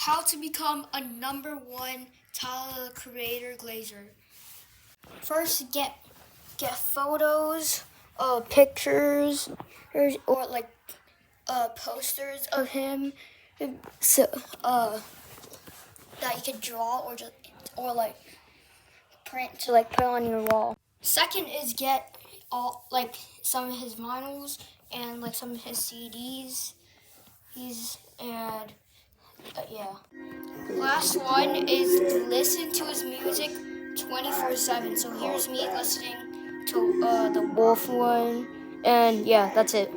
How to become a #1 Tyler creator Glazer. First, get photos, pictures, or like posters of him, so that you could draw or like print to like put on your wall. Second is get all like some of his vinyls and like some of his CDs. Yeah. Last one is listen to his music 24/7. So here's me listening to the Wolf one, and yeah, that's it.